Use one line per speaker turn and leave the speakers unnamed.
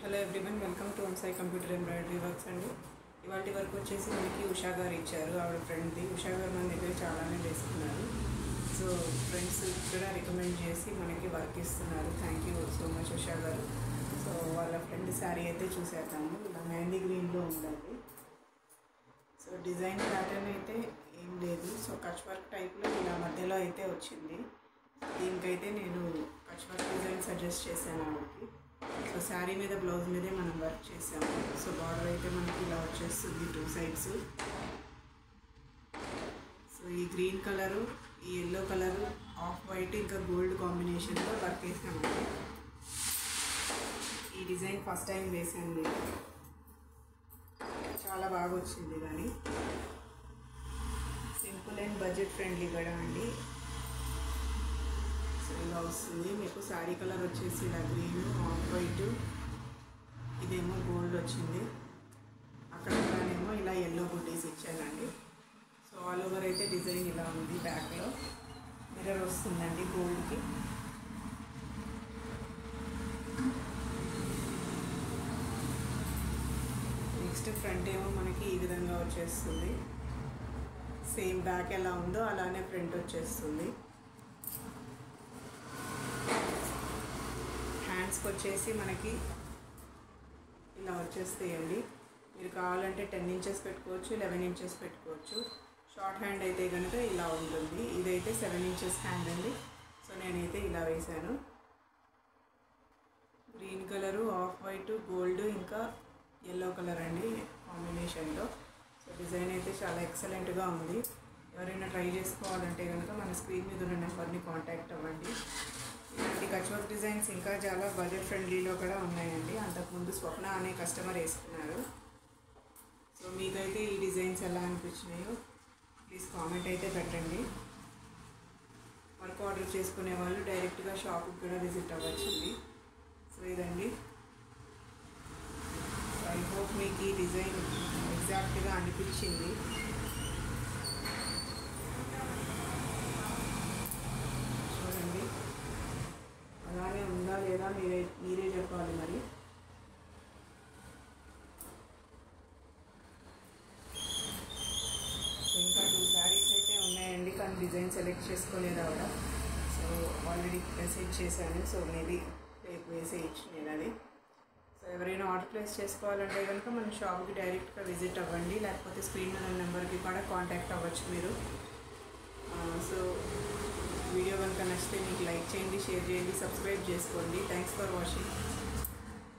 Hello everyone, welcome to Om Sai computer embroidery works అండి. ఇవాటి వరకు వచ్చేసి మనకి ఉషా గారు ఇచ్చారు. ఆవిడ ఫ్రెండ్ది. ఉషా గారు మన దగ్గర చాలానే వేసుకున్నారు. సో ఫ్రెండ్స్ కూడా రికమెండ్ చేసి మనకి వర్క్ ఇస్తున్నారు. Thank you so much Usha గారు. సో వాళ్ళ ఫ్రెండ్ శారీ అయితే చూసేద్దాము. ఇలా మెహందీ గ్రీన్లో ఉందండి. సో డిజైన్ ప్యాటర్న్ అయితే ఏం లేదు. సో కచ్ వర్క్ టైప్లో ఇలా మధ్యలో అయితే వచ్చింది. దీనికైతే నేను కచ్ వర్క్ డిజైన్ సజెస్ట్ చేశాను ఆవిడకి. సో శారీ మీద బ్లౌజ్ మీదే మనం వర్క్ చేసాము. సో బార్డర్ అయితే మనకి ఇలా వచ్చేస్తుంది 2 sides. సో ఈ గ్రీన్ కలరు, ఈ ఎల్లో కలరు, ఆఫ్ వైట్ ఇంకా గోల్డ్ కాంబినేషన్లో వర్క్ వేసాము. ఈ డిజైన్ ఫస్ట్ టైం వేసాను నేను. చాలా బాగా వచ్చింది. కానీ సింపుల్ అండ్ బడ్జెట్ ఫ్రెండ్లీ కూడా అండి. సో ఇలా వస్తుంది. మీకు శారీ కలర్ వచ్చేసి ఇలా గ్రీన్, ఆఫ్ వైట్, ఇదేమో గోల్డ్ వచ్చింది. అక్కడేమో ఇలా ఎల్లో బుడ్డీస్ ఇచ్చానండి. సో ఆల్ ఓవర్ అయితే డిజైన్ ఇలా ఉంది. బ్యాక్లో మిర్రర్ వస్తుందండి గోల్డ్కి. నెక్స్ట్ ఫ్రంట్ ఏమో మనకి ఈ విధంగా వచ్చేస్తుంది. సేమ్ బ్యాక్ ఎలా ఉందో అలానే ఫ్రంట్ వచ్చేస్తుంది. హ్యాండ్స్కి వచ్చేసి మనకి ఇలా వచ్చేస్తాయండి. మీరు కావాలంటే 10 inches పెట్టుకోవచ్చు, 11 inches పెట్టుకోవచ్చు. షార్ట్ హ్యాండ్ అయితే కనుక ఇలా ఉంటుంది. ఇదైతే 7 inches హ్యాండ్ అండి. సో నేనైతే ఇలా వేసాను. Green colour, off white, gold ఇంకా ఎల్లో కలర్ అండి కాంబినేషన్లో. సో డిజైన్ అయితే చాలా ఎక్సలెంట్గా ఉంది. ఎవరైనా ట్రై చేసుకోవాలంటే కనుక మన స్క్రీన్ మీద ఉన్న నెంబర్ని కాంటాక్ట్ అవ్వండి. ఇలాంటి కచ్ వర్క్ డిజైన్స్ ఇంకా చాలా బడ్జెట్ ఫ్రెండ్లీలో కూడా ఉన్నాయండి. అంతకుముందు స్వప్న అనే కస్టమర్ వేసుకున్నారు. సో మీకైతే ఈ డిజైన్స్ ఎలా అనిపించినాయో ప్లీజ్ కామెంట్ అయితే పెట్టండి. వర్క్ ఆర్డర్ చేసుకునే వాళ్ళు డైరెక్ట్గా షాప్కి కూడా విజిట్ అవ్వచ్చండి. సో ఇదండి. ఐ హోప్ మీకు ఈ డిజైన్ ఎగ్జాక్ట్గా అనిపించింది. చూడండి, అలానే ఉందా లేదా మీరే చెప్పాలి. మరి ఇంకా 2 sarees అయితే ఉన్నాయండి, కానీ డిజైన్ సెలెక్ట్ చేసుకోలేదు ఆవిడ. సో ఆల్రెడీ మెసేజ్ చేశాను. సో మేబీ రేపు వేసేయచ్చు నేను అది. సో ఎవరైనా ఆర్డర్ ప్లేస్ చేసుకోవాలంటే కనుక మన షాప్కి డైరెక్ట్గా విజిట్ అవ్వండి. లేకపోతే స్క్రీన్ మీద నెంబర్కి కూడా కాంటాక్ట్ అవ్వచ్చు మీరు. సో వీడియో కనుక నచ్చితే మీకు లైక్ చేయండి, షేర్ చేయండి, సబ్స్క్రైబ్ చేసుకోండి. Thanks for watching.